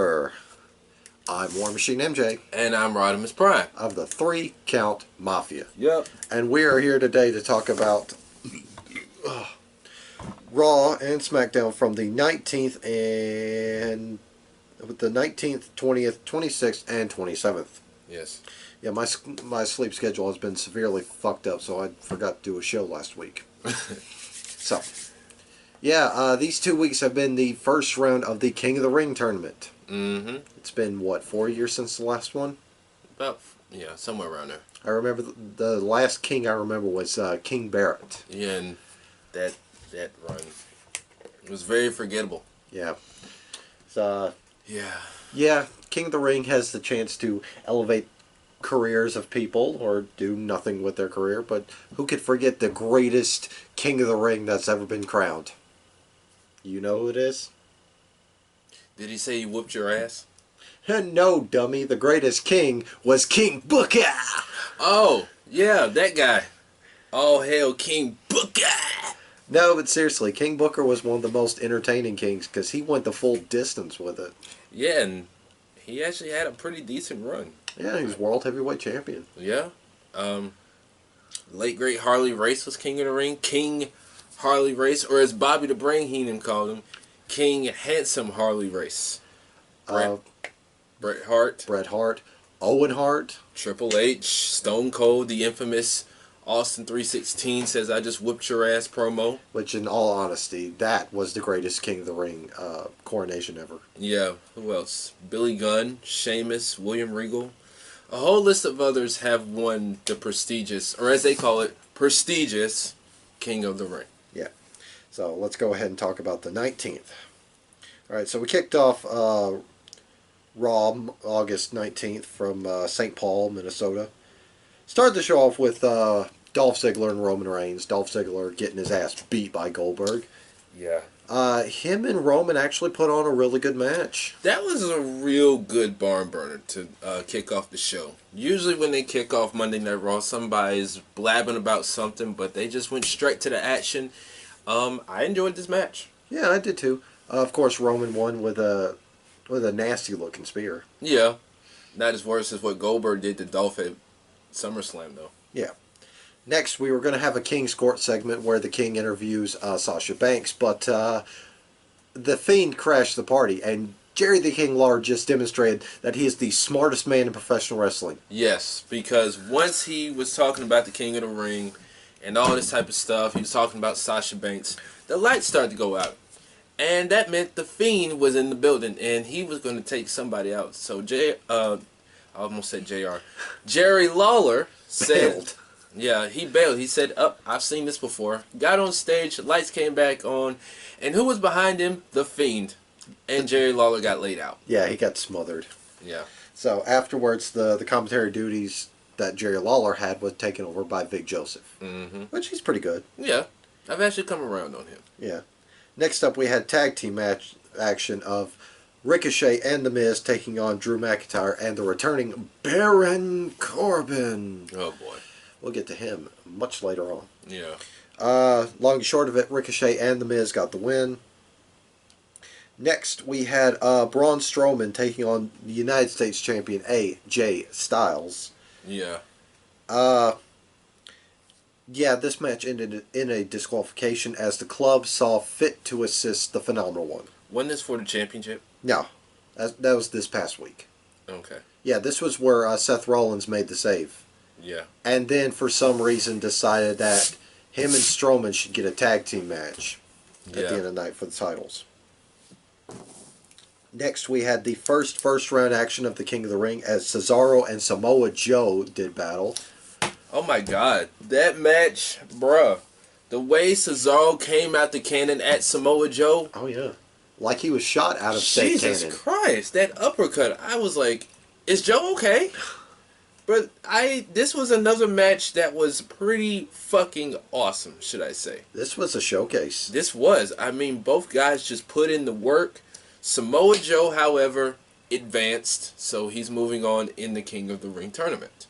Corner. I'm War Machine MJ. And I'm Rodimus Prime. Of the 3 Count Mafia. Yep. And we are here today to talk about Raw and Smackdown from the 19th and... the 19th, 20th, 26th, and 27th. Yes. Yeah, my sleep schedule has been severely fucked up, so I forgot to do a show last week. So, yeah, these 2 weeks have been the first round of the King of the Ring tournament. Mm-hmm. It's been, what, 4 years since the last one? About, yeah, somewhere around there. I remember the last king I remember was King Barrett. Yeah, and that run was very forgettable. Yeah. So, yeah. Yeah, King of the Ring has the chance to elevate careers of people or do nothing with their career, but who could forget the greatest King of the Ring that's ever been crowned? You know who it is? Did he say he whooped your ass? No, dummy. The greatest king was King Booker. Oh, yeah, that guy. All hail King Booker. No, but seriously, King Booker was one of the most entertaining kings because he went the full distance with it. Yeah, and he actually had a pretty decent run. Yeah, he was World Heavyweight Champion. Yeah. Late great Harley Race was King of the Ring. King Harley Race, or as Bobby the Brain Heenan called him, King Handsome Harley Race. Bret Hart, Owen Hart, Triple H, Stone Cold, the infamous Austin 316 says I just whooped your ass promo. which in all honesty, that was the greatest King of the Ring coronation ever. Yeah, who else? Billy Gunn, Sheamus, William Regal. A whole list of others have won the prestigious, or as they call it, prestigious King of the Ring. Yeah. So let's go ahead and talk about the 19th. Alright, so we kicked off Raw August 19th from St. Paul, Minnesota. Started the show off with Dolph Ziggler and Roman Reigns. Dolph Ziggler getting his ass beat by Goldberg. Yeah. Him and Roman actually put on a really good match. That was a real good barn burner to kick off the show. Usually when they kick off Monday Night Raw, somebody's blabbing about something, but they just went straight to the action. I enjoyed this match. Yeah, I did too. Of course, Roman won with a nasty looking spear. Yeah. Not as worse as what Goldberg did to Dolph at SummerSlam, though. Yeah. Next, we were going to have a King's Court segment where the King interviews Sasha Banks, but the Fiend crashed the party, and Jerry the King Lawler just demonstrated that he is the smartest man in professional wrestling. Yes, because once he was talking about the King of the Ring and all this type of stuff, he was talking about Sasha Banks, the lights started to go out. And that meant the Fiend was in the building, and he was going to take somebody out. So, I almost said JR. Jerry Lawler said... Bailed. Yeah, he bailed. He said, I've seen this before. Got on stage, lights came back on, and who was behind him? The Fiend. And Jerry Lawler got laid out. Yeah, he got smothered. Yeah. So afterwards, the commentary duties that Jerry Lawler had was taken over by Vic Joseph. Mm-hmm. Which he's pretty good. Yeah. I've actually come around on him. Yeah. Next up, we had tag team match action of Ricochet and The Miz taking on Drew McIntyre and the returning Baron Corbin. Oh, boy. We'll get to him much later on. Yeah. Long and short of it, Ricochet and The Miz got the win. Next, we had Braun Strowman taking on the United States Champion AJ Styles. Yeah. Yeah, this match ended in a disqualification as the club saw fit to assist the Phenomenal One. Wasn't this for the championship? No, that was this past week. Okay. Yeah, this was where Seth Rollins made the save. Yeah. And then, for some reason, decided that him and Strowman should get a tag team match at the end of the night for the titles. Next, we had the first round action of the King of the Ring as Cesaro and Samoa Joe did battle. Oh, my God. That match, bruh. The way Cesaro came out the cannon at Samoa Joe. Oh, yeah. Like he was shot out of that cannon. Jesus Christ. That uppercut. I was like, is Joe okay? But this was another match that was pretty fucking awesome, should I say. This was a showcase. This was. I mean, both guys just put in the work. Samoa Joe, however, advanced, so he's moving on in the King of the Ring tournament.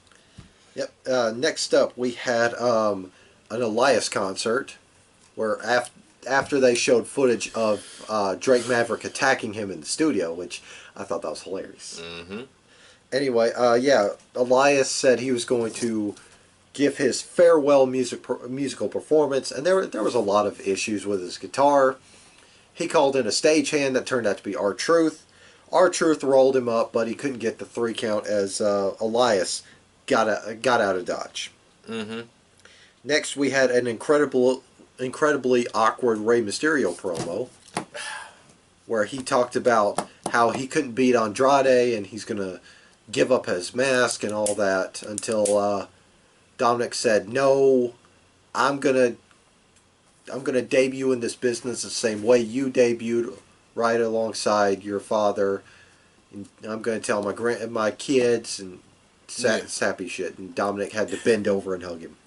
Yep. Next up, we had an Elias concert, where after they showed footage of Drake Maverick attacking him in the studio, which I thought that was hilarious. Mm-hmm. Anyway, yeah, Elias said he was going to give his farewell musical performance, and there was a lot of issues with his guitar. He called in a stagehand that turned out to be R-Truth. R-Truth rolled him up, but he couldn't get the 3 count as Elias got out of Dodge. Mm-hmm. Next, we had an incredibly awkward Rey Mysterio promo, where he talked about how he couldn't beat Andrade and he's going to give up his mask and all that until Dominic said, "No, I'm gonna debut in this business the same way you debuted, right alongside your father. And I'm gonna tell my kids and sappy shit." And Dominic had to bend over and hug him.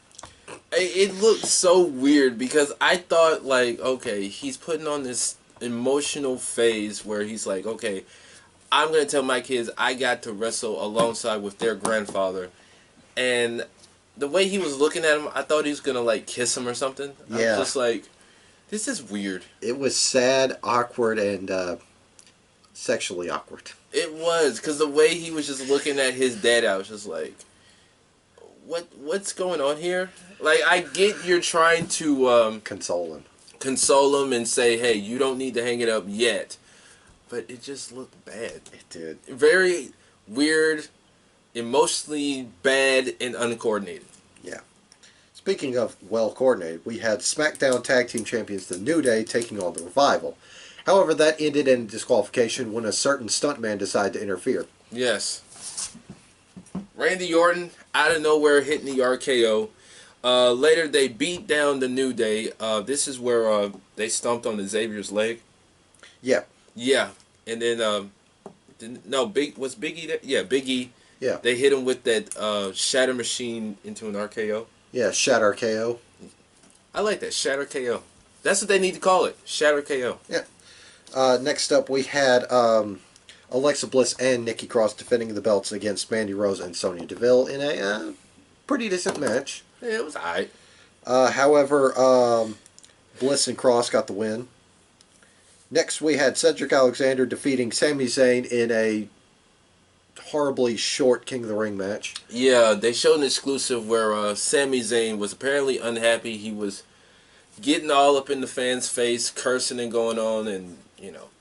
It looked so weird because I thought, like, okay, he's putting on this emotional phase where he's like, okay, I'm going to tell my kids I got to wrestle alongside with their grandfather. And the way he was looking at him, I thought he was going to, like, kiss him or something. Yeah. I was just like, this is weird. It was sad, awkward, and sexually awkward. It was, because the way he was just looking at his dad, I was just like, what's going on here? Like, I get you're trying to Console him and say, hey, you don't need to hang it up yet. But it just looked bad. It did. Very weird, emotionally bad, and uncoordinated. Yeah. Speaking of well coordinated, we had SmackDown Tag Team Champions The New Day taking on the Revival. However, that ended in disqualification when a certain stuntman decided to interfere. Yes. Randy Orton, out of nowhere, hitting the RKO. Later, they beat down the New Day. This is where they stomped on the Xavier's leg. Yeah. Yeah. And then, was Big E there? Yeah, Big E. Yeah. They hit him with that Shatter Machine into an RKO. Yeah, Shatter KO. I like that, Shatter KO. That's what they need to call it, Shatter KO. Yeah. Next up, we had Alexa Bliss and Nikki Cross defending the belts against Mandy Rose and Sonya Deville in a pretty decent match. Yeah, it was alright. However, Bliss and Cross got the win. Next, we had Cedric Alexander defeating Sami Zayn in a horribly short King of the Ring match. Yeah, they showed an exclusive where Sami Zayn was apparently unhappy. He was getting all up in the fans' face, cursing and going on, and,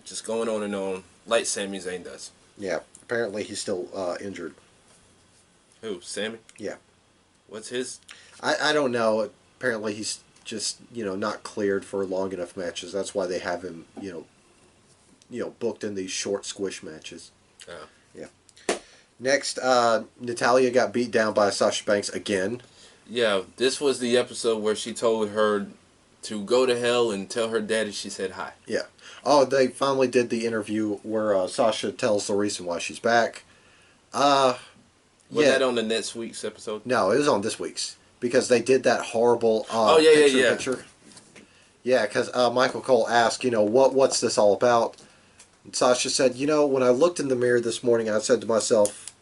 just going on and on, like Sami Zayn does. Yeah, apparently he's still injured. Who, Sami? Yeah. What's his? I don't know. Apparently he's just, not cleared for long enough matches. That's why they have him, booked in these short squish matches. Oh. Yeah. Next, Natalya got beat down by Sasha Banks again. Yeah, this was the episode where she told her to go to hell and tell her daddy she said hi. Yeah. Oh, they finally did the interview where Sasha tells the reason why she's back. Was that on the next week's episode? No, it was on this week's. Because they did that horrible picture. Yeah, because Michael Cole asked, what's this all about? And Sasha said, when I looked in the mirror this morning, I said to myself,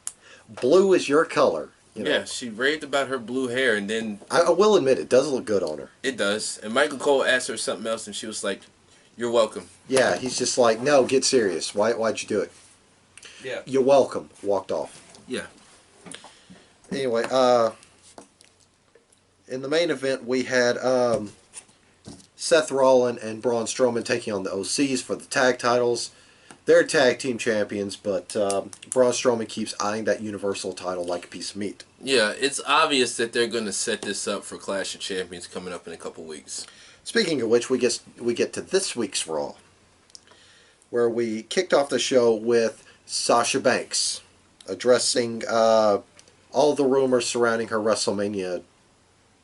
blue is your color. Yeah, she raved about her blue hair, and then... I will admit, it does look good on her. It does. And Michael Cole asked her something else, and she was like, you're welcome. Yeah, he's just like, no, get serious. Why'd you do it? Yeah. You're welcome. Walked off. Yeah. Anyway, in the main event, we had Seth Rollins and Braun Strowman taking on the OCs for the tag titles. They're tag team champions, but Braun Strowman keeps eyeing that Universal title like a piece of meat. Yeah, it's obvious that they're going to set this up for Clash of Champions coming up in a couple weeks. Speaking of which, we get to this week's Raw, where we kicked off the show with Sasha Banks addressing all the rumors surrounding her WrestleMania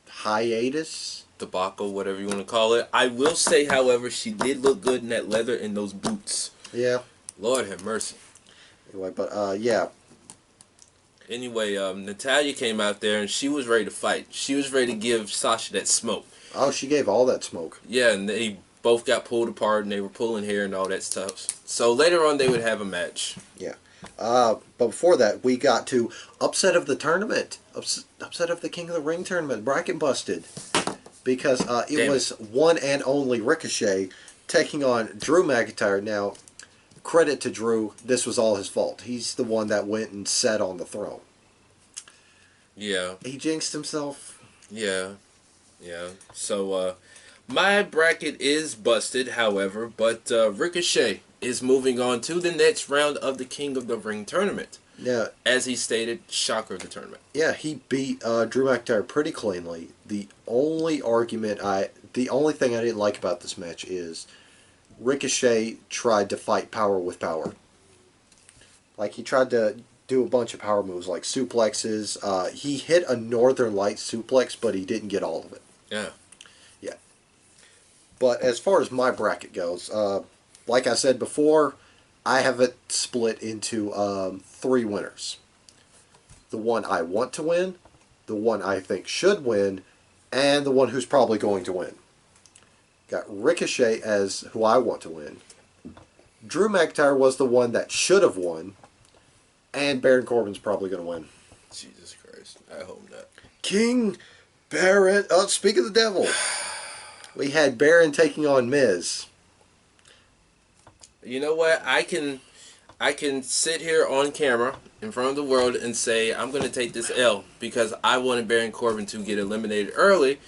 hiatus, debacle, whatever you want to call it. I will say, however, she did look good in that leather and those boots. Yeah. Lord have mercy. Anyway, but yeah. Anyway, Natalya came out there and she was ready to fight. She was ready to give Sasha that smoke. Oh, she gave all that smoke. Yeah, and they both got pulled apart and they were pulling hair and all that stuff. So later on they would have a match. Yeah. But before that, we got to upset of the tournament. Upset of the King of the Ring tournament. Bracket busted. because it Damn was one and only Ricochet taking on Drew McIntyre. Now, credit to Drew, this was all his fault. He's the one that went and sat on the throne. Yeah. He jinxed himself. Yeah. Yeah. So, my bracket is busted, however, but Ricochet is moving on to the next round of the King of the Ring tournament. Yeah, As he stated, shocker of the tournament. yeah, he beat Drew McIntyre pretty cleanly. The only thing I didn't like about this match is Ricochet tried to fight power with power. Like, he tried to do a bunch of power moves, like suplexes. He hit a Northern Light suplex, but he didn't get all of it. Yeah. Yeah. But as far as my bracket goes, like I said before, I have it split into 3 winners. The one I want to win, the one I think should win, and the one who's probably going to win. Got Ricochet as who I want to win. Drew McIntyre was the one that should have won, and Baron Corbin's probably going to win. Jesus Christ. I hope not. King Baron. Oh, speak of the devil. We had Baron taking on Miz. You know what? I can sit here on camera in front of the world and say I'm going to take this L because I wanted Baron Corbin to get eliminated early,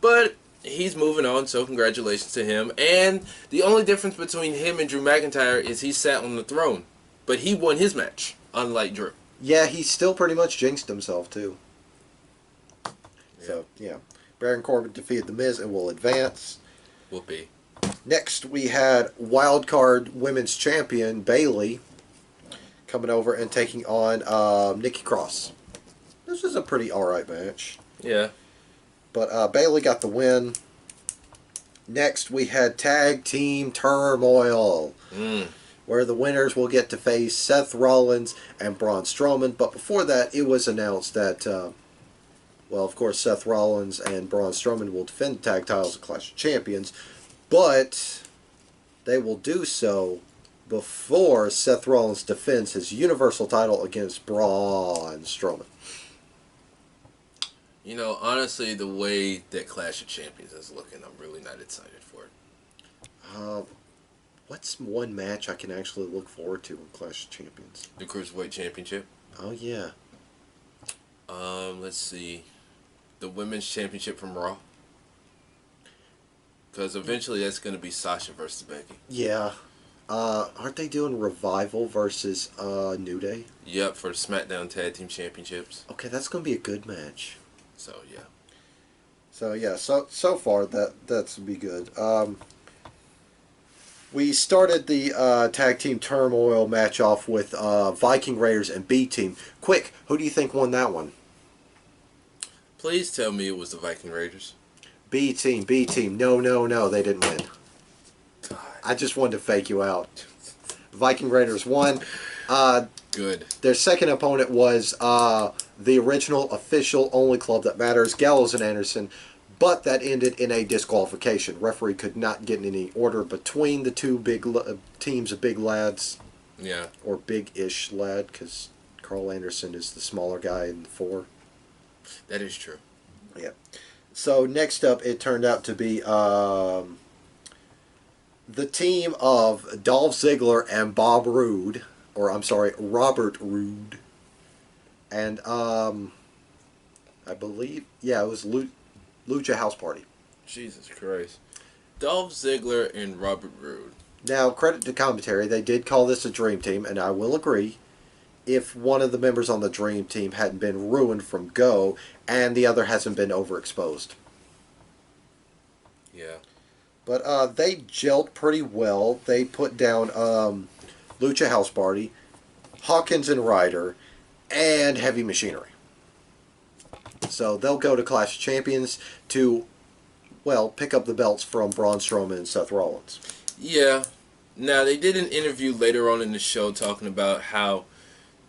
but he's moving on, so congratulations to him. And the only difference between him and Drew McIntyre is he sat on the throne, but he won his match, unlike Drew. Yeah, he still pretty much jinxed himself, too. Yeah. So, yeah. Baron Corbin defeated The Miz and will advance. Whoopee. Next, we had wildcard women's champion Bayley coming over and taking on Nikki Cross. This was a pretty alright match. Yeah. But Bayley got the win. Next, we had Tag Team Turmoil, where the winners will get to face Seth Rollins and Braun Strowman. But before that, it was announced that, well, of course, Seth Rollins and Braun Strowman will defend the tag titles at Clash of Champions. But they will do so before Seth Rollins defends his Universal title against Braun Strowman. You know, honestly, the way that Clash of Champions is looking, I'm really not excited for it. What's one match I can actually look forward to in Clash of Champions? The Cruiserweight Championship. Oh, yeah. Let's see. The Women's Championship from Raw. Because eventually that's going to be Sasha versus Becky. Yeah. Aren't they doing Revival versus New Day? Yep, for SmackDown Tag Team Championships. Okay, that's going to be a good match. So, yeah. So, yeah, so far that's be good. We started the Tag Team Turmoil match off with Viking Raiders and B Team. Quick, who do you think won that one? Please tell me it was the Viking Raiders. B Team. No, they didn't win. I just wanted to fake you out. Viking Raiders won. Good. Their second opponent was the original official only club that matters, Gallows and Anderson, but that ended in a disqualification. Referee could not get in any order between the two big teams of big lads. Yeah. Or big-ish lad, because Carl Anderson is the smaller guy in the 4. That is true. Yeah. So next up, it turned out to be the team of Dolph Ziggler and Robert Roode, and I believe, yeah, it was Lucha House Party. Jesus Christ. Dolph Ziggler and Robert Roode. Now, credit to commentary, they did call this a dream team, and I will agree. If one of the members on the dream team hadn't been ruined from Go, and the other hasn't been overexposed. Yeah. But they gelled pretty well. They put down Lucha House Party, Hawkins and Ryder, and Heavy Machinery. So they'll go to Clash of Champions to, well, pick up the belts from Braun Strowman and Seth Rollins. Yeah. Now, they did an interview later on in the show talking about how,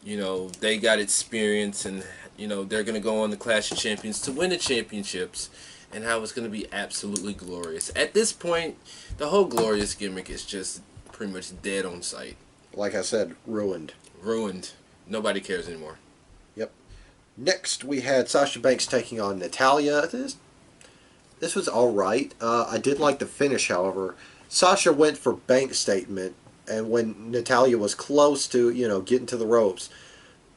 you know, they got experience and, you know, they're going to go on the Clash of Champions to win the championships and how it's going to be absolutely glorious. At this point, the whole glorious gimmick is just pretty much dead on sight. Like I said, ruined. Ruined. Nobody cares anymore. Yep. Next, we had Sasha Banks taking on Natalya. This This was all right. I did like the finish, however. Sasha went for bank statement, and when Natalia was close to, getting to the ropes,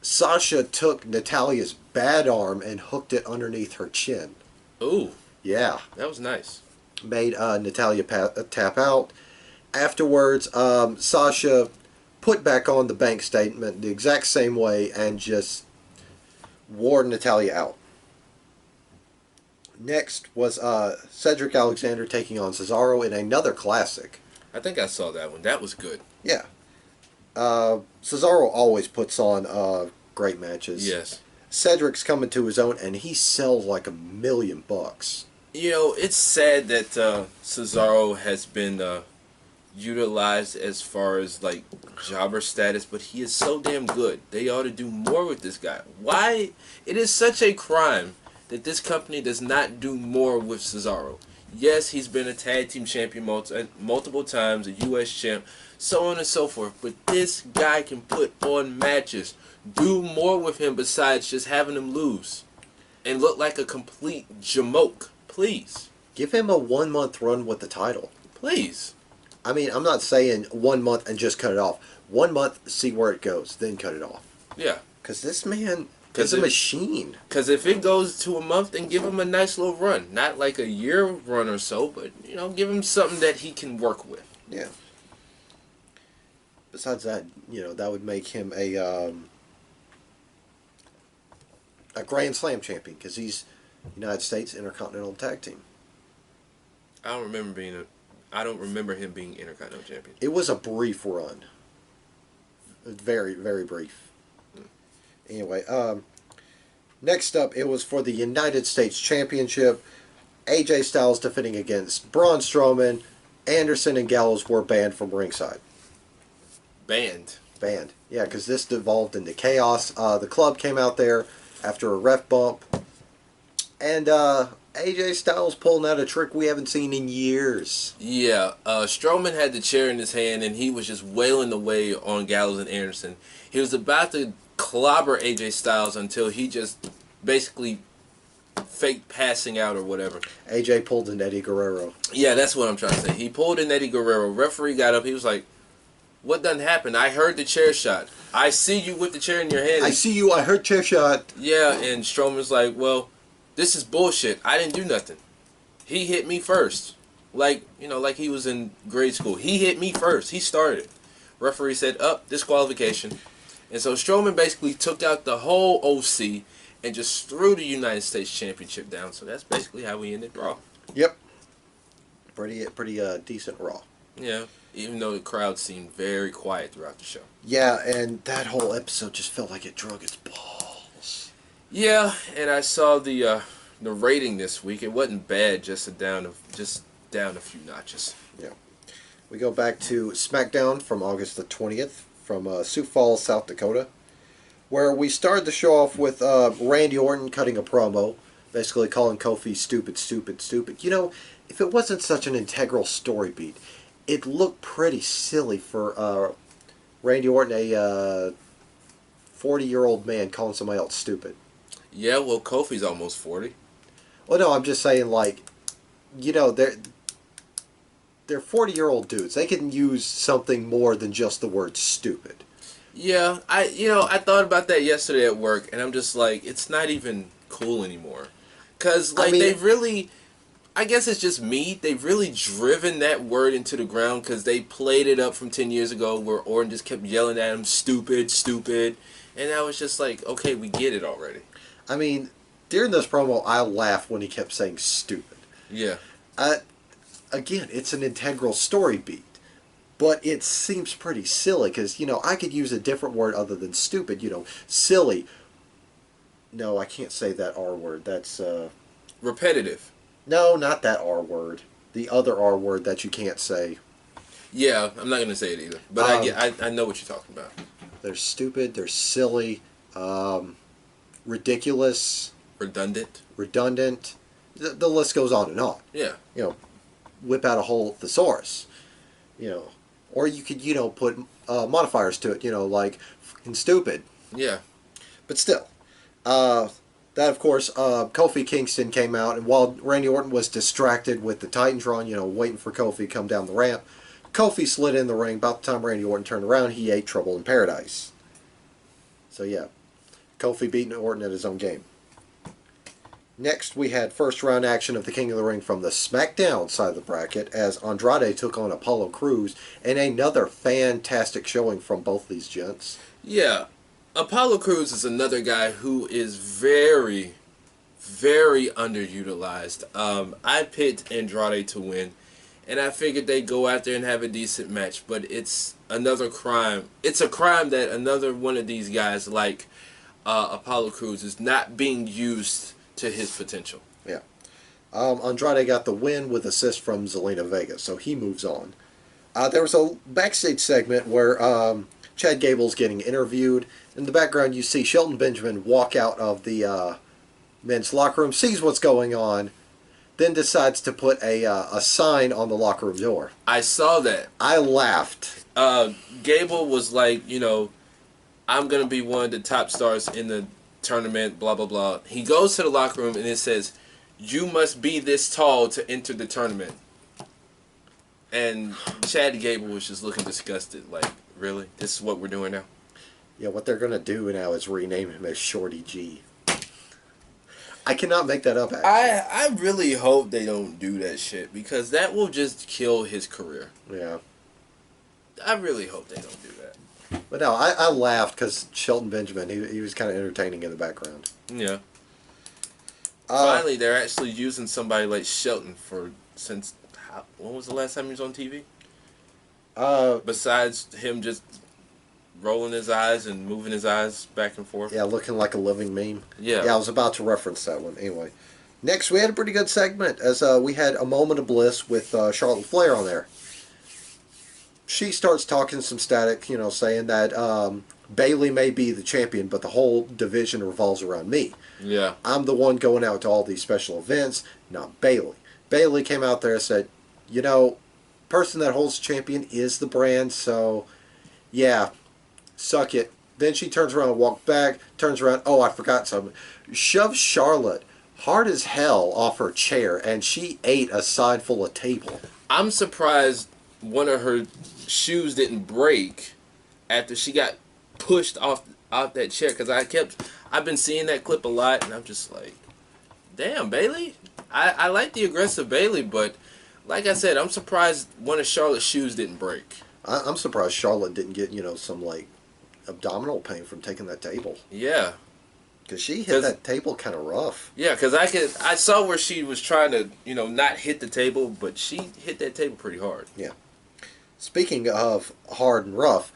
Sasha took Natalia's bad arm and hooked it underneath her chin. Ooh, Yeah, that was nice. made Natalia tap out. Afterwards, Sasha put back on the bank statement the exact same way and just wore Natalia out. Next was Cedric Alexander taking on Cesaro in another classic. I think I saw that one. That was good. Yeah. Cesaro always puts on great matches. Yes. Cedric's coming to his own, and he sells like $1,000,000. It's sad that Cesaro has been utilized as far as like jobber status, but he is so damn good. They ought to do more with this guy. Why? It is such a crime that this company does not do more with Cesaro. Yes, he's been a tag team champion multiple times, a U.S. champ, so on and so forth. But this guy can put on matches. Do more with him besides just having him lose and look like a complete jamoke. Please. Give him a 1 month run with the title. Please. I mean, I'm not saying 1 month and just cut it off. 1 month, see where it goes, then cut it off. Yeah. Because this man is a machine. Because if it goes to a month, then give him a nice little run. Not like a year run or so, but, give him something that he can work with. Yeah. Besides that, that would make him a Grand Slam champion because he's United States Intercontinental Tag Team. I don't remember him being Intercontinental Champion. It was a brief run. Very, very brief. Anyway, next up, it was for the United States Championship. AJ Styles defending against Braun Strowman. Anderson and Gallows were banned from ringside. Banned. Yeah, because this devolved into chaos. The club came out there after a ref bump. And AJ Styles pulling out a trick we haven't seen in years. Yeah, Strowman had the chair in his hand and he was just wailing away on Gallows and Anderson. He was about to clobber AJ Styles until he just basically fake passing out or whatever. AJ pulled an Eddie Guerrero. Yeah, that's what I'm trying to say. He pulled an Eddie Guerrero. Referee got up. He was like, "What done happened? I heard the chair shot. I see you with the chair in your hand." I see you. I heard chair shot. Yeah, and Strowman's like, "Well, this is bullshit. I didn't do nothing. He hit me first. Like he was in grade school. He hit me first. He started." Referee said, "Up, disqualification." And so Strowman basically took out the whole OC and just threw the United States Championship down. So that's basically how we ended Raw. Yep. Pretty decent Raw. Yeah, even though the crowd seemed very quiet throughout the show. Yeah, and that whole episode just felt like it drug its balls. Yeah, and I saw the rating this week. It wasn't bad, just down a few notches. Yeah. We go back to Smackdown from August the 20th from Sioux Falls, South Dakota, where we started the show off with Randy Orton cutting a promo, basically calling Kofi stupid, stupid, stupid. If it wasn't such an integral story beat, it looked pretty silly for Randy Orton, a 40-year-old man, calling somebody else stupid. Yeah, well, Kofi's almost 40. Well, no, I'm just saying, they're 40-year-old dudes. They can use something more than just the word stupid. Yeah, I thought about that yesterday at work, and I'm just like, it's not even cool anymore. Because, they've really, I guess it's just me, they've really driven that word into the ground because they played it up from 10 years ago where Orton just kept yelling at him, stupid, stupid. And I was just like, okay, we get it already. I mean, during this promo, I laughed when he kept saying stupid. Yeah. Again, it's an integral story beat. But it seems pretty silly because, I could use a different word other than stupid. Silly. No, I can't say that R word. That's, repetitive. No, not that R word. The other R word that you can't say. Yeah, I'm not going to say it either. But I know what you're talking about. They're stupid. They're silly. Ridiculous. Redundant. The list goes on and on. Yeah. Whip out a whole thesaurus. Or you could, put modifiers to it, like fucking stupid. Yeah. But still, That, of course, Kofi Kingston came out, and while Randy Orton was distracted with the Titantron, waiting for Kofi to come down the ramp, Kofi slid in the ring. About the time Randy Orton turned around, he ate Trouble in Paradise. So, yeah, Kofi beating Orton at his own game. Next, we had first round action of the King of the Ring from the Smackdown side of the bracket as Andrade took on Apollo Crews, and another fantastic showing from both these gents. Yeah, Apollo Crews is another guy who is very, very underutilized. I picked Andrade to win, and I figured they'd go out there and have a decent match, but it's another crime. It's a crime that another one of these guys, like Apollo Crews, is not being used to his potential. Yeah. Andrade got the win with assist from Zelina Vega, so he moves on. There was a backstage segment where Chad Gable's getting interviewed. In the background, you see Shelton Benjamin walk out of the men's locker room, sees what's going on, then decides to put a sign on the locker room door. I saw that. I laughed. Gable was like, I'm going to be one of the top stars in the tournament, blah, blah, blah. He goes to the locker room and it says, you must be this tall to enter the tournament. And Chad Gable was just looking disgusted. Like, really? This is what we're doing now? Yeah, what they're going to do now is rename him as Shorty G. I cannot make that up, actually. I really hope they don't do that shit because that will just kill his career. Yeah. I really hope they don't do that. But no, I laughed because Shelton Benjamin, he was kind of entertaining in the background. Yeah. Finally, they're actually using somebody like Shelton when was the last time he was on TV? Besides him just rolling his eyes and moving his eyes back and forth. Yeah, looking like a living meme. Yeah. Yeah, I was about to reference that one. Anyway. Next, we had a pretty good segment as we had a moment of bliss with Charlotte Flair on there. She starts talking some static, saying that Bayley may be the champion, but the whole division revolves around me. Yeah. I'm the one going out to all these special events, not Bayley. Bayley came out there and said, person that holds champion is the brand, so yeah, suck it. Then she turns around and walks back, turns around, oh, I forgot something. Shoves Charlotte hard as hell off her chair, and she ate a side full of table. I'm surprised one of her shoes didn't break after she got pushed off that chair, because I've been seeing that clip a lot, and I'm just like, damn, Bayley. I like the aggressive Bayley, but like I said, I'm surprised one of Charlotte's shoes didn't break. I'm surprised Charlotte didn't get some like abdominal pain from taking that table. Yeah, because she hit that table kind of rough. Yeah, because I saw where she was trying to not hit the table, but she hit that table pretty hard. Yeah. Speaking of hard and rough,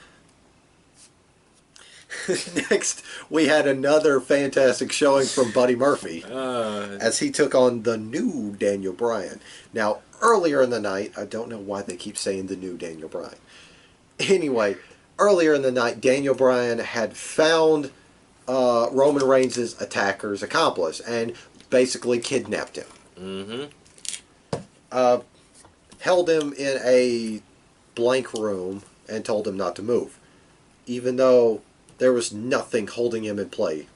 next we had another fantastic showing from Buddy Murphy as he took on the new Daniel Bryan. Now, earlier in the night, I don't know why they keep saying the new Daniel Bryan. Anyway, earlier in the night, Daniel Bryan had found Roman Reigns' attacker's accomplice and basically kidnapped him. Mm-hmm. Held him in a blank room and told him not to move, even though there was nothing holding him in play.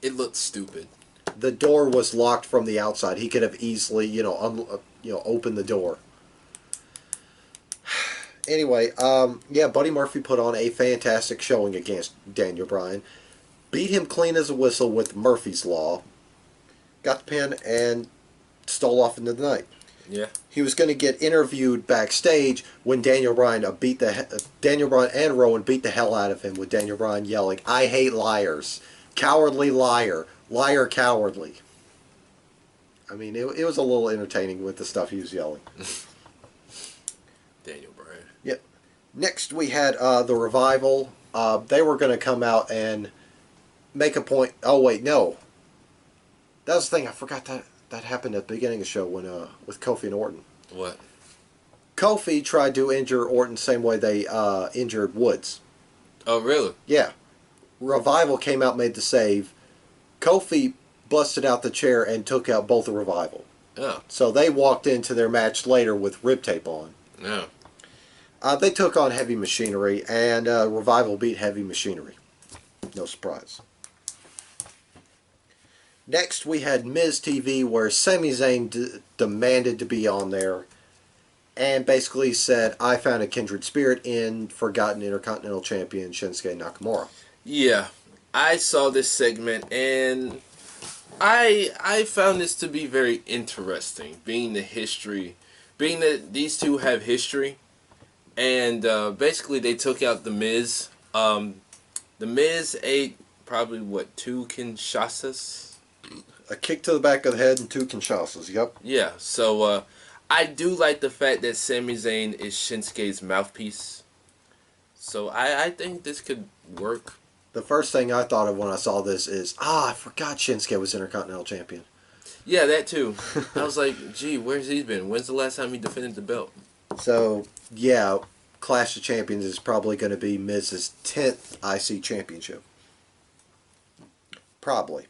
It looked stupid. The door was locked from the outside. He could have easily, opened the door. Anyway, yeah, Buddy Murphy put on a fantastic showing against Daniel Bryan. Beat him clean as a whistle with Murphy's Law. Got the pin and stole off into the night. Yeah. He was going to get interviewed backstage when Daniel Bryan Daniel Bryan and Rowan beat the hell out of him, with Daniel Bryan yelling, "I hate liars. Cowardly liar. Liar cowardly." I mean, it was a little entertaining with the stuff he was yelling. Daniel Bryan. Yep. Next we had the Revival. They were going to come out and make a point. Oh, wait, no. That was the thing. I forgot that happened at the beginning of the show when with Kofi and Orton. What? Kofi tried to injure Orton the same way they injured Woods. Oh, really? Yeah. Revival came out, made the save. Kofi busted out the chair and took out both the Revival. Yeah. So they walked into their match later with rib tape on. Yeah. They took on Heavy Machinery, and Revival beat Heavy Machinery. No surprise. Next, we had Miz TV, where Sami Zayn demanded to be on there and basically said, I found a kindred spirit in Forgotten Intercontinental Champion Shinsuke Nakamura. Yeah, I saw this segment and I found this to be very interesting, being that these two have history, and basically they took out the Miz. The Miz ate probably what, 2 Kinshasas. A kick to the back of the head and 2 Kinshasas, yep. Yeah, so I do like the fact that Sami Zayn is Shinsuke's mouthpiece. So I think this could work. The first thing I thought of when I saw this is, I forgot Shinsuke was Intercontinental Champion. Yeah, that too. I was like, gee, where's he been? When's the last time he defended the belt? So, yeah, Clash of Champions is probably going to be Miz's 10th IC Championship. Probably.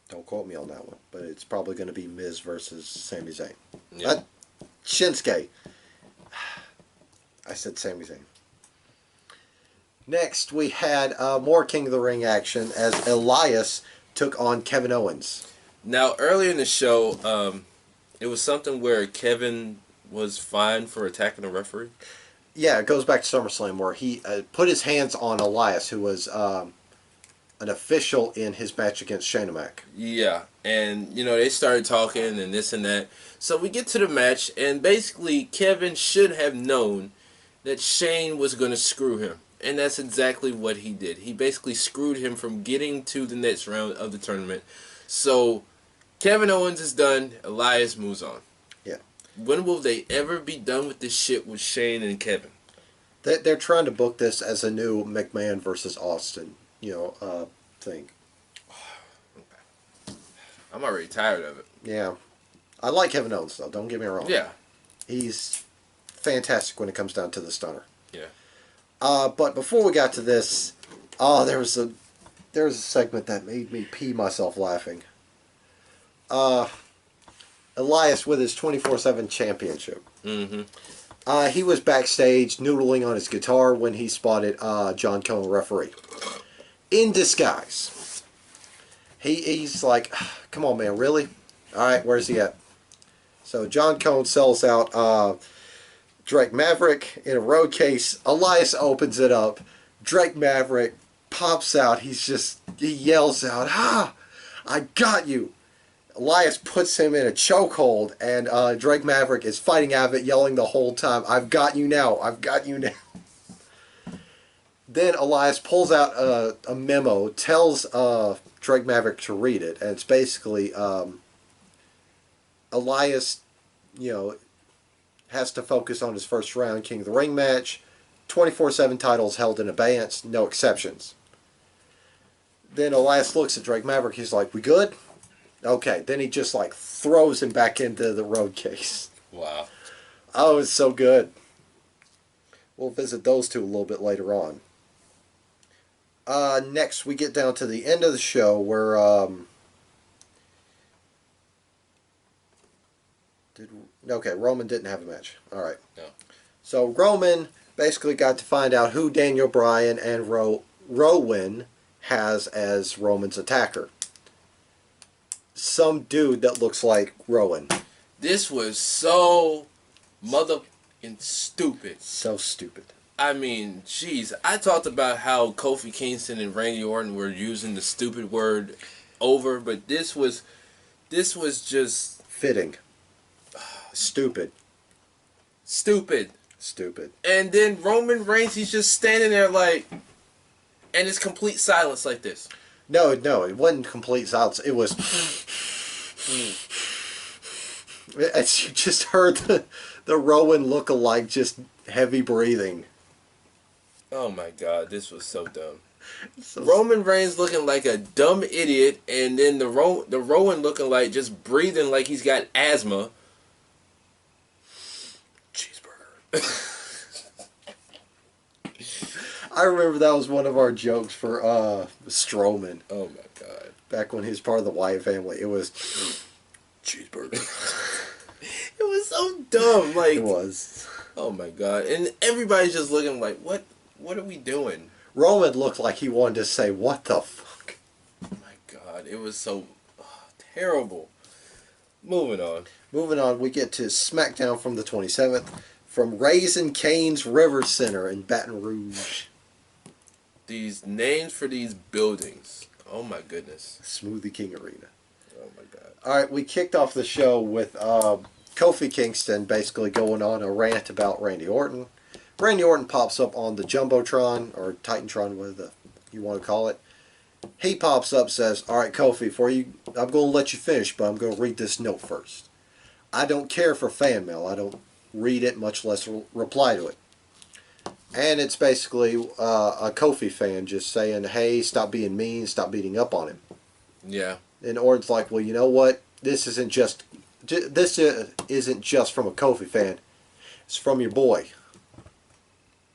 Don't quote me on that one. But it's probably going to be Miz versus Sami Zayn. Yeah. Shinsuke. I said Sami Zayn. Next, we had more King of the Ring action as Elias took on Kevin Owens. Now, earlier in the show, it was something where Kevin was fined for attacking a referee. Yeah, it goes back to SummerSlam where he put his hands on Elias, who was an official in his match against Shane O'Mac. Yeah, and they started talking and this and that. So we get to the match, and basically Kevin should have known that Shane was going to screw him. And that's exactly what he did. He basically screwed him from getting to the next round of the tournament. So Kevin Owens is done. Elias moves on. Yeah. When will they ever be done with this shit with Shane and Kevin? They're trying to book this as a new McMahon versus Austin, thing. I'm already tired of it. Yeah. I like Kevin Owens, though. Don't get me wrong. Yeah. He's fantastic when it comes down to the stunner. Yeah. But before we got to this, there was a segment that made me pee myself laughing. Elias with his 24/7 championship. Mm-hmm. He was backstage noodling on his guitar when he spotted John Cone, referee, in disguise. He's like, come on, man, really? All right, where's he at? So John Cone sells out Drake Maverick in a road case. Elias opens it up. Drake Maverick pops out. He yells out, I got you. Elias puts him in a chokehold, and Drake Maverick is fighting out of it, yelling the whole time, I've got you now, I've got you now. Then Elias pulls out a memo, tells Drake Maverick to read it, and it's basically Elias, has to focus on his first round King of the Ring match. 24/7 titles held in abeyance, no exceptions. Then Elias looks at Drake Maverick. He's like, we good? Okay. Then he just throws him back into the road case. Wow. Oh, it's so good. We'll visit those two a little bit later on. Next, we get down to the end of the show where Roman didn't have a match. All right. No. So Roman basically got to find out who Daniel Bryan and Rowan has as Roman's attacker. Some dude that looks like Rowan. This was so motherfucking stupid. So stupid. I mean, jeez. I talked about how Kofi Kingston and Randy Orton were using the stupid word over, but this was just Fitting. Stupid. stupid. Stupid. And then Roman Reigns, he's just standing there and it's complete silence like this. No, it wasn't complete silence. It was. As you just heard the Rowan look-alike just heavy breathing. Oh my God, this was so dumb. So Roman Reigns looking like a dumb idiot, and then the Rowan looking like just breathing like he's got asthma. Cheeseburger. I remember that was one of our jokes for Strowman. Oh my God. Back when he was part of the Wyatt family. It was cheeseburger. It was so dumb. Like, It was. oh my God. And everybody's just looking like, what are we doing? Roman looked like he wanted to say, what the fuck? Oh my God. It was so terrible. Moving on. Moving on, we get to SmackDown from the 27th from Raising Cane's River Center in Baton Rouge. These names for these buildings. Oh my goodness. Smoothie King Arena. Oh my god. All right, we kicked off the show with Kofi Kingston basically going on a rant about Randy Orton. Randy Orton pops up on the Jumbotron, or Titantron, whatever you want to call it. He pops up, says, all right, Kofi, I'm going to let you finish, but I'm going to read this note first. I don't care for fan mail. I don't read it, much less reply to it. And it's basically a Kofi fan just saying, hey, stop being mean, stop beating up on him. Yeah. And Orton's like, well, you know what? This isn't just from a Kofi fan. It's from your boy.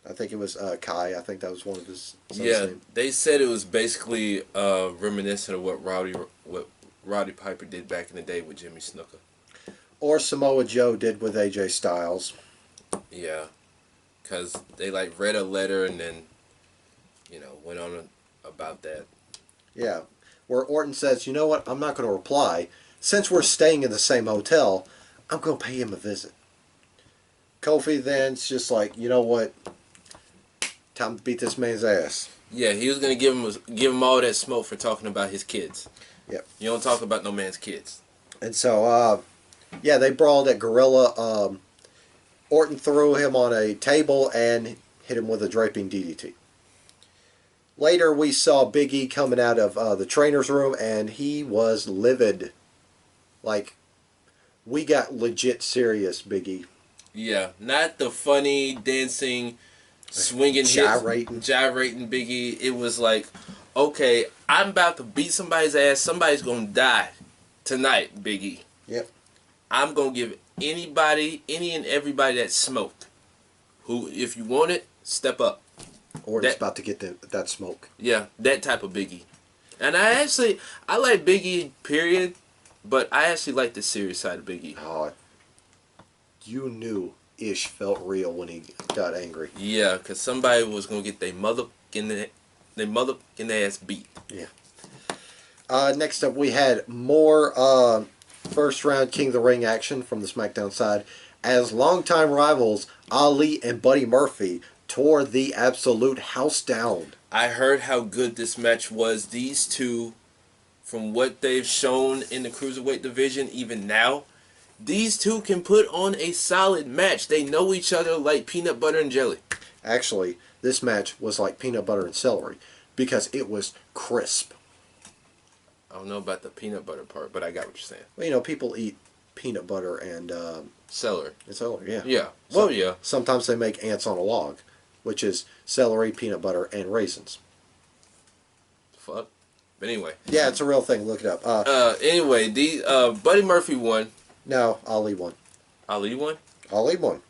I think it was Kai. I think that was one of his son's name. They said it was basically reminiscent of what Roddy Piper did back in the day with Jimmy Snuka. Or Samoa Joe did with AJ Styles. Yeah. Because they read a letter and then, went on about that. Yeah. Where Orton says, you know what, I'm not going to reply. Since we're staying in the same hotel, I'm going to pay him a visit. Kofi then's just like, you know what, time to beat this man's ass. Yeah, he was going to give him all that smoke for talking about his kids. Yep. You don't talk about no man's kids. And so, they brawled at Gorilla. Orton threw him on a table and hit him with a draping DDT. Later, we saw Big E coming out of the trainer's room, and he was livid. Like, we got legit serious, Big E. Yeah, not the funny, dancing, swinging gyrating Big E. It was like, okay, I'm about to beat somebody's ass. Somebody's going to die tonight, Big E. Yep. I'm going to give any and everybody that smoked, who, if you want it, step up. Orton's about to get that smoke. Yeah, that type of Big E. And I like Big E, period, but I actually like the serious side of Big E. Oh, you knew Ish felt real when he got angry. Yeah, because somebody was going to get their motherfucking ass beat. Yeah. Next up, we had more first round King of the Ring action from the SmackDown side as longtime rivals Ali and Buddy Murphy tore the absolute house down. I heard how good this match was. These two, from what they've shown in the Cruiserweight division, even now, these two can put on a solid match. They know each other like peanut butter and jelly. Actually, this match was like peanut butter and celery because it was crisp. I don't know about the peanut butter part, but I got what you're saying. Well, people eat peanut butter and celery. And celery, yeah. Yeah. Well, yeah. Sometimes they make ants on a log, which is celery, peanut butter, and raisins. Fuck. But anyway. Yeah, it's a real thing. Look it up. Anyway, Buddy Murphy won. No, Ali won. Ali won? Ali won.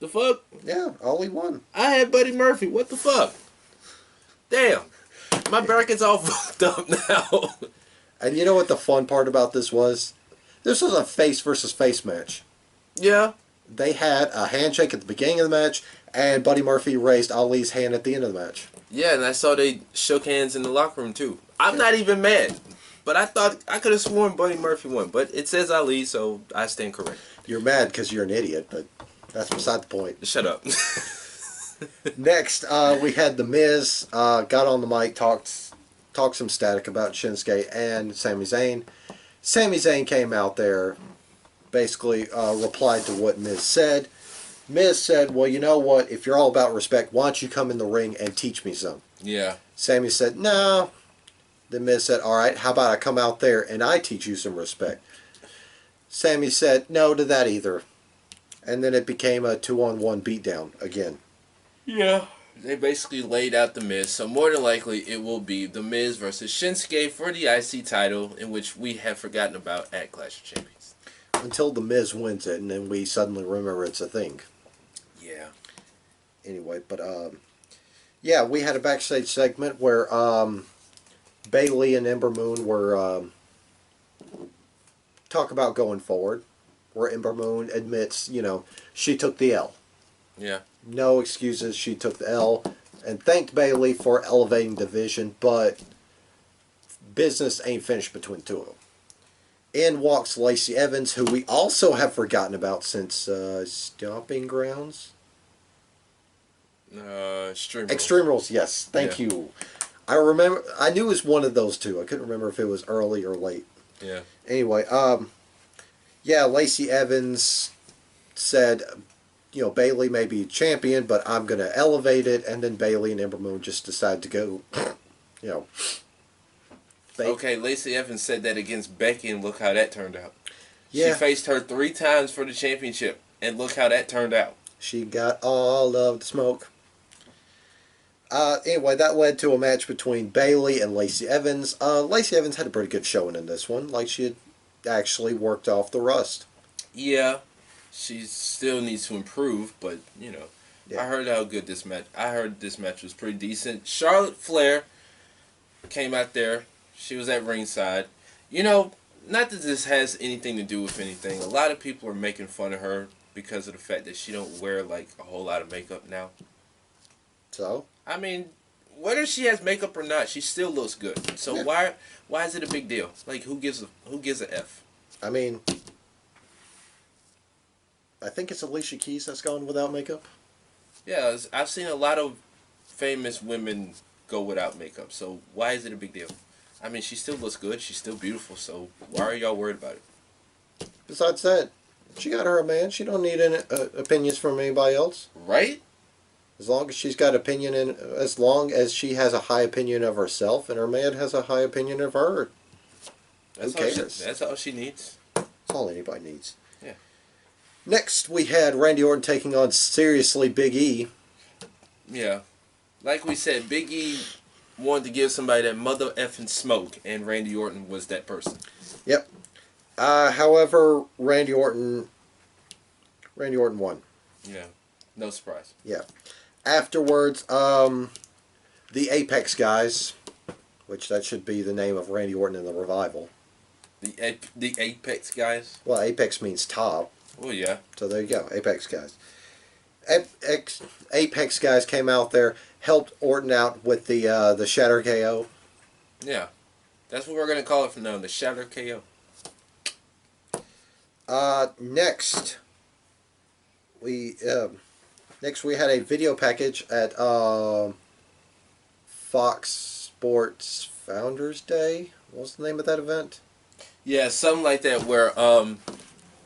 The fuck? Yeah, Ali won. I had Buddy Murphy. What the fuck? Damn. My bracket's all fucked up now. And you know what the fun part about this was? This was a face versus face match. Yeah. They had a handshake at the beginning of the match, and Buddy Murphy raised Ali's hand at the end of the match. Yeah, and I saw they shook hands in the locker room too. I'm not even mad. But I thought I could have sworn Buddy Murphy won. But it says Ali, so I stand correct. You're mad because you're an idiot, but that's beside the point. Shut up. Next, we had The Miz, got on the mic, talked some static about Shinsuke and Sami Zayn. Sami Zayn came out there, basically replied to what Miz said. Miz said, well, you know what, if you're all about respect, why don't you come in the ring and teach me some? Yeah. Sami said, no. Then Miz said, all right, how about I come out there and I teach you some respect? Sami said, no to that either. And then it became a 2-on-1 beatdown again. Yeah. They basically laid out The Miz, so more than likely it will be The Miz versus Shinsuke for the IC title, in which we have forgotten about at Clash of Champions. Until The Miz wins it, and then we suddenly remember it's a thing. Yeah. Anyway, but, yeah, we had a backstage segment where Bayley and Ember Moon were talk about going forward, where Ember Moon admits, she took the L. Yeah. No excuses, she took the L, and thanked Bayley for elevating the division, but business ain't finished between the two of them. In walks Lacey Evans, who we also have forgotten about since Stomping Grounds. Extreme Rules. Extreme Rules, yes. Thank you. I remember. I knew it was one of those two. I couldn't remember if it was early or late. Yeah. Anyway, yeah, Lacey Evans said, Bailey may be champion, but I'm going to elevate it. And then Bailey and Ember Moon just decided to go, Okay, Lacey Evans said that against Becky, and look how that turned out. Yeah. She faced her 3 times for the championship, and look how that turned out. She got all of the smoke. Anyway, that led to a match between Bailey and Lacey Evans. Lacey Evans had a pretty good showing in this one. Like, she had actually worked off the rust. Yeah, she still needs to improve, but, Yeah. I heard how good this match... I heard this match was pretty decent. Charlotte Flair came out there. She was at ringside. Not that this has anything to do with anything. A lot of people are making fun of her because of the fact that she don't wear, like, a whole lot of makeup now. So? I mean, whether she has makeup or not, she still looks good. So Yeah. why is it a big deal? Like, who gives a F? I mean, I think it's Alicia Keys that's gone without makeup. Yeah, I've seen a lot of famous women go without makeup. So why is it a big deal? I mean, she still looks good. She's still beautiful. So why are y'all worried about it? Besides that, she got her a man. She don't need any opinions from anybody else. Right? As long as she's got opinion as long as she has a high opinion of herself and her man has a high opinion of her, who cares? That's all she needs. That's all anybody needs. Yeah. Next, we had Randy Orton taking on seriously Big E. Yeah. Like we said, Big E wanted to give somebody that mother effing smoke, and Randy Orton was that person. Yep. However, Randy Orton won. Yeah. No surprise. Yeah. Afterwards, the Apex guys, which that should be the name of Randy Orton in the Revival. The Apex guys? Well, Apex means top. Oh, yeah. So there you go, Apex guys. Apex guys came out there, helped Orton out with the Shatter KO. Yeah. That's what we're going to call it from now on, the Shatter KO. Next, we had a video package at Fox Sports Founders Day. What was the name of that event? Yeah, something like that where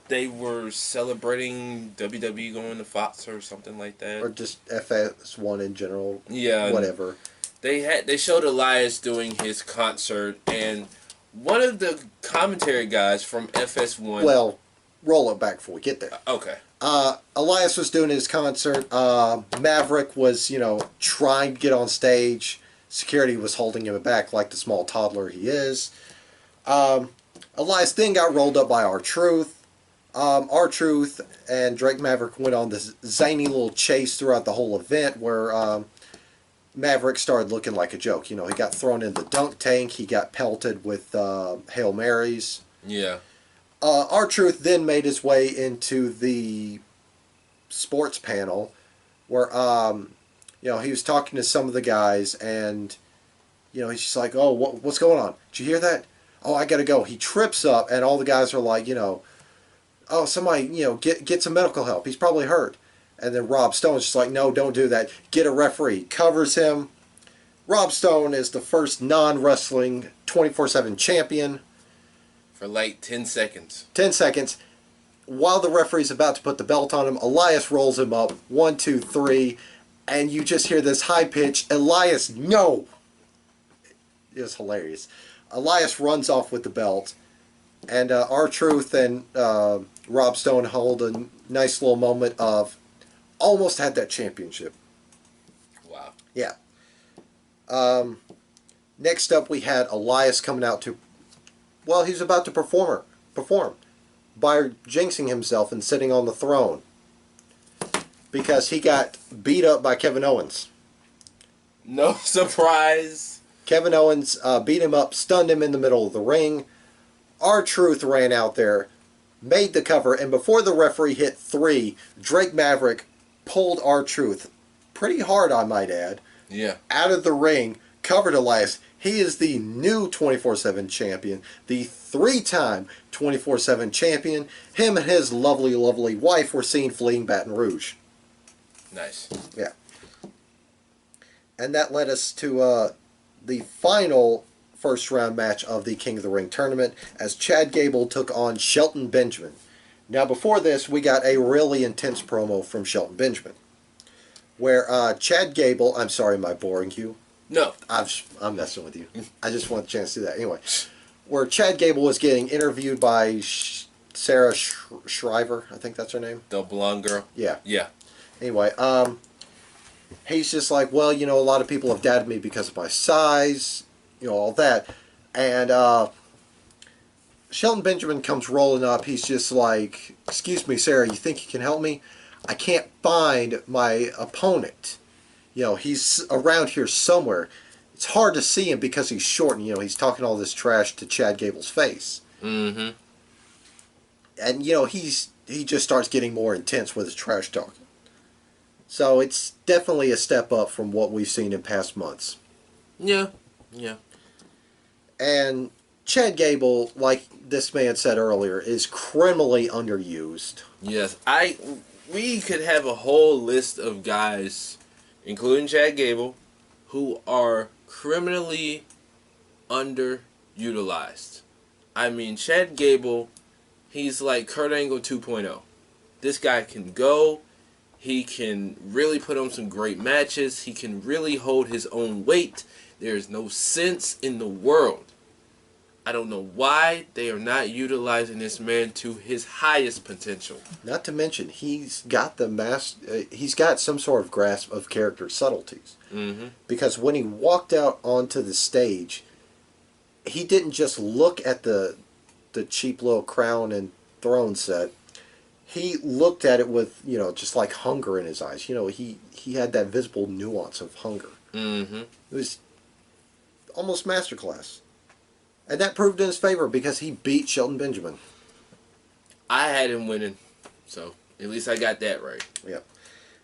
they were celebrating WWE going to Fox or something like that. Or just FS1 in general. Yeah. Whatever. They showed Elias doing his concert, and one of the commentary guys from FS1... Well, roll it back before we get there. Okay. Elias was doing his concert. Maverick was, trying to get on stage. Security was holding him back like the small toddler he is. Elias then got rolled up by R-Truth. R-Truth and Drake Maverick went on this zany little chase throughout the whole event where Maverick started looking like a joke. He got thrown in the dunk tank. He got pelted with Hail Marys. Yeah. R-Truth then made his way into the sports panel where, he was talking to some of the guys and, he's just like, oh, what's going on? Did you hear that? Oh, I gotta go. He trips up and all the guys are like, oh, somebody, get some medical help. He's probably hurt. And then Rob Stone's just like, no, don't do that. Get a referee. Covers him. Rob Stone is the first non-wrestling 24/7 champion. For like 10 seconds. 10 seconds. While the referee's about to put the belt on him, Elias rolls him up. 1, 2, 3. And you just hear this high pitch, Elias, no! It's hilarious. Elias runs off with the belt. And R-Truth and Rob Stone hold a nice little moment of almost had that championship. Wow. Yeah. Next up we had Elias coming out to... Well, he's about to perform by jinxing himself and sitting on the throne. Because he got beat up by Kevin Owens. No surprise. Kevin Owens beat him up, stunned him in the middle of the ring. R-Truth ran out there, made the cover, and before the referee hit 3, Drake Maverick pulled R-Truth, pretty hard I might add, Yeah. out of the ring, cover to last. He is the new 24/7 champion, the 3-time 24/7 champion. Him and his lovely, lovely wife were seen fleeing Baton Rouge. Nice. Yeah. And that led us to the final first round match of the King of the Ring tournament as Chad Gable took on Shelton Benjamin. Now, before this, we got a really intense promo from Shelton Benjamin where Chad Gable, I'm sorry, am I boring you? No. I'm messing with you. I just want a chance to do that. Anyway, where Chad Gable was getting interviewed by Sarah Shriver, I think that's her name. The blonde girl? Yeah. Yeah. Anyway, he's just like, well, you know, a lot of people have doubted me because of my size, you know, all that. And Shelton Benjamin comes rolling up. He's just like, excuse me, Sarah, you think you can help me? I can't find my opponent. You know, he's around here somewhere. It's hard to see him because he's short and, you know, he's talking all this trash to Chad Gable's face. Mm-hmm. And, you know, he just starts getting more intense with his trash talking. So it's definitely a step up from what we've seen in past months. Yeah. Yeah. And Chad Gable, like this man said earlier, is criminally underused. Yes. We could have a whole list of guys, including Chad Gable, who are criminally underutilized. I mean, Chad Gable, he's like Kurt Angle 2.0. This guy can go. He can really put on some great matches. He can really hold his own weight. There's no sense in the world. I don't know why they are not utilizing this man to his highest potential. Not to mention, he's got he's got some sort of grasp of character subtleties. Mm-hmm. Because when he walked out onto the stage, he didn't just look at the cheap little crown and throne set. He looked at it with, you know, just like hunger in his eyes. You know, he had that visible nuance of hunger. Mm-hmm. It was almost masterclass. And that proved in his favor because he beat Shelton Benjamin. I had him winning, so at least I got that right. Yep.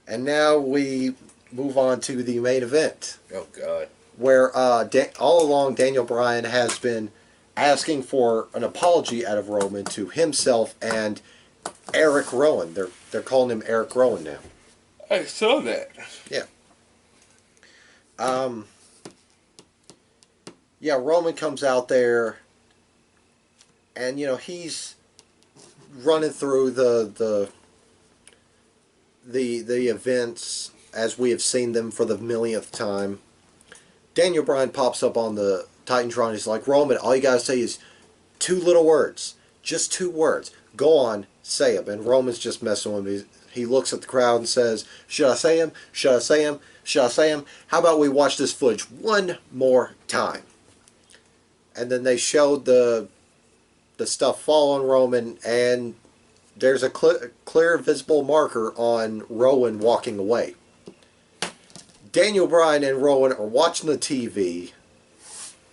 And now we move on to the main event. Oh, God. Where all along Daniel Bryan has been asking for an apology out of Roman to himself and Eric Rowan. They're calling him Eric Rowan now. I saw that. Yeah. Yeah, Roman comes out there, and you know he's running through the events as we have seen them for the millionth time. Daniel Bryan pops up on the Titantron. He's like, Roman, all you gotta say is 2 little words, just 2 words. Go on, say them. And Roman's just messing with me. He looks at the crowd and says, should I say him? Should I say him? Should I say him? How about we watch this footage one more time? And then they showed the stuff following Roman, and there's a clear visible marker on Rowan walking away. Daniel Bryan and Rowan are watching the TV.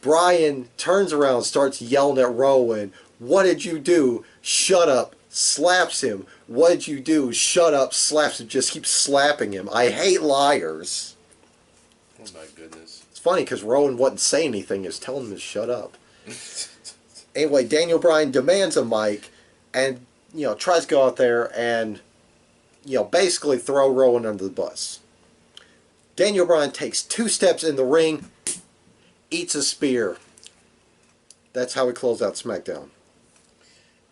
Bryan turns around, starts yelling at Rowan, what did you do? Shut up. Slaps him. What did you do? Shut up. Slaps him. Just keeps slapping him. I hate liars. Oh, my goodness. It's funny because Rowan wasn't saying anything. He was telling him to shut up. Anyway, Daniel Bryan demands a mic and, you know, tries to go out there and, you know, basically throw Rowan under the bus. Daniel Bryan takes 2 steps in the ring, eats a spear. That's how we close out Smackdown.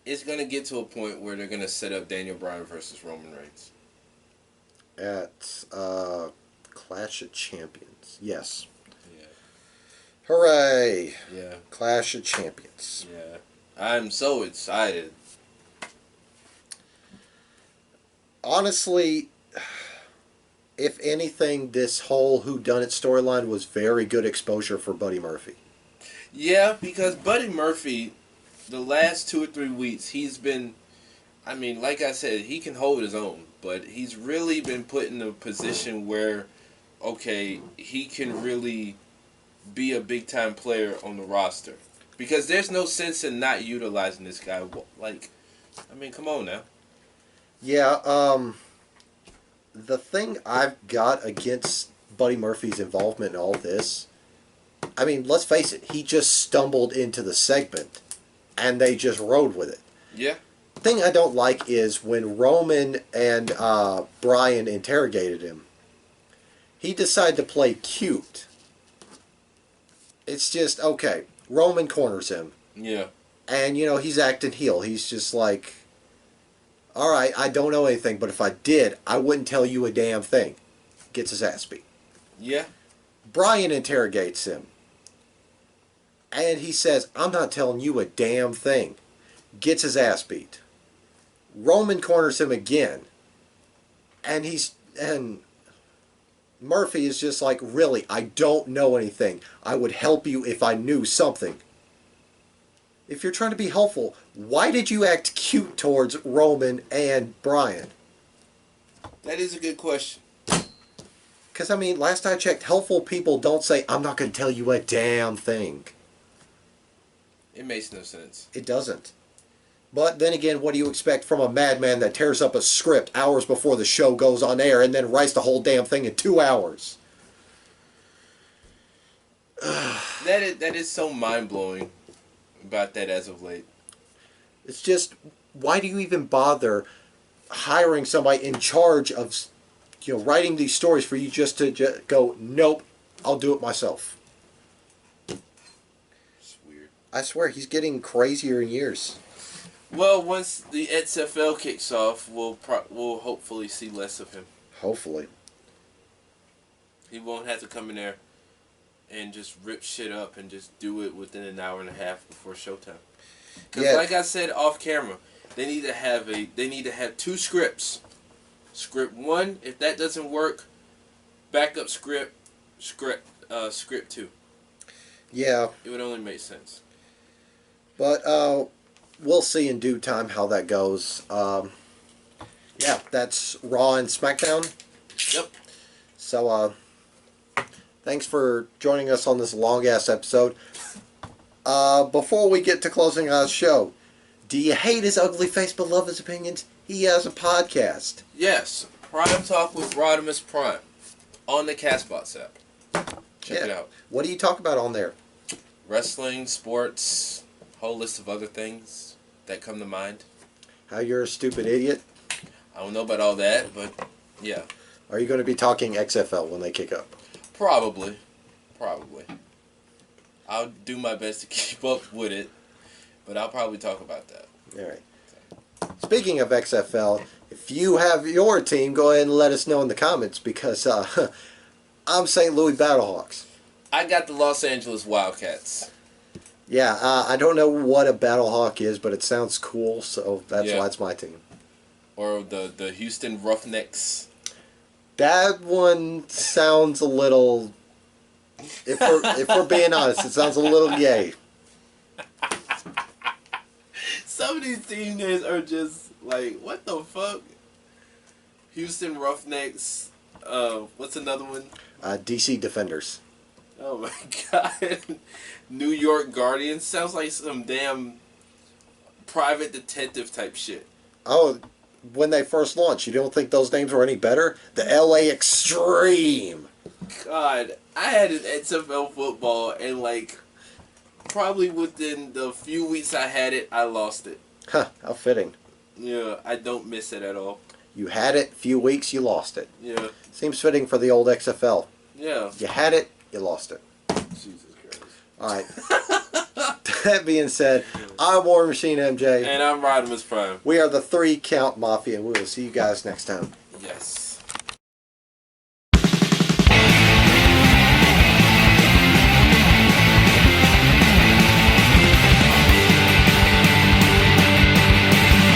It's going to get to a point where they're going to set up Daniel Bryan versus Roman Reigns. At Clash of Champions. Yes. Yeah. Hooray! Yeah. Clash of Champions. Yeah. I'm so excited. Honestly, if anything, this whole whodunit storyline was very good exposure for Buddy Murphy. Yeah, because Buddy Murphy, the last 2 or 3 weeks, he's been, I mean, like I said, he can hold his own, but he's really been put in a position where, okay, he can really be a big-time player on the roster. Because there's no sense in not utilizing this guy. Like, I mean, come on now. Yeah, the thing I've got against Buddy Murphy's involvement in all this I mean, let's face it, he just stumbled into the segment, and they just rode with it. Yeah. The thing I don't like is when Roman and Bryan interrogated him, he decided to play cute. It's just, okay, Roman corners him. Yeah. And, he's acting heel. He's just like, all right, I don't know anything, but if I did, I wouldn't tell you a damn thing. Gets his ass beat. Yeah. Bryan interrogates him. And he says, I'm not telling you a damn thing. Gets his ass beat. Roman corners him again. And Murphy is just like, really, I don't know anything. I would help you if I knew something. If you're trying to be helpful, why did you act cute towards Roman and Bryan? That is a good question. Because, I mean, last I checked, helpful people don't say, I'm not going to tell you a damn thing. It makes no sense. It doesn't. But then again, what do you expect from a madman that tears up a script hours before the show goes on air and then writes the whole damn thing in 2 hours? That is so mind-blowing about that as of late. It's just, why do you even bother hiring somebody in charge of, writing these stories for you just to go, nope, I'll do it myself? It's weird. I swear, he's getting crazier in years. Well, once the XFL kicks off, we'll hopefully see less of him. Hopefully. He won't have to come in there and just rip shit up and just do it within an hour and a half before showtime. Because like I said off camera, they need to have 2 scripts. Script 1, if that doesn't work, backup script 2. Yeah. It would only make sense. But we'll see in due time how that goes. Yeah, that's Raw and Smackdown. Yep. So, thanks for joining us on this long-ass episode. Before we get to closing out the show, do you hate his ugly face but love his opinions? He has a podcast. Yes. Prime Talk with Rodimus Prime on the Castbox app. Check it out. What do you talk about on there? Wrestling, sports, whole list of other things that come to mind. How you're a stupid idiot? I don't know about all that, but yeah. Are you going to be talking XFL when they kick up? Probably. I'll do my best to keep up with it, but I'll probably talk about that. All right. Speaking of XFL, if you have your team, go ahead and let us know in the comments because I'm St. Louis Battlehawks. I got the Los Angeles Wildcats. Yeah, I don't know what a Battlehawk is, but it sounds cool, so that's why it's my team. Or the Houston Roughnecks. That one sounds a little... If we're being honest, it sounds a little gay. Some of these team names are just like, what the fuck? Houston Roughnecks. What's another one? DC Defenders. Oh my god. New York Guardians. Sounds like some damn private detective type shit. Oh, when they first launched, you don't think those names were any better? The LA Extreme. God, I had an XFL football and like probably within the few weeks I had it, I lost it. Huh, how fitting. Yeah, I don't miss it at all. You had it, few weeks, you lost it. Yeah. Seems fitting for the old XFL. Yeah. You had it, you lost it. Jesus Christ. Alright. That being said, I'm War Machine MJ. And I'm Rodimus Prime. We are the 3 Count Mafia, and we will see you guys next time. Yes.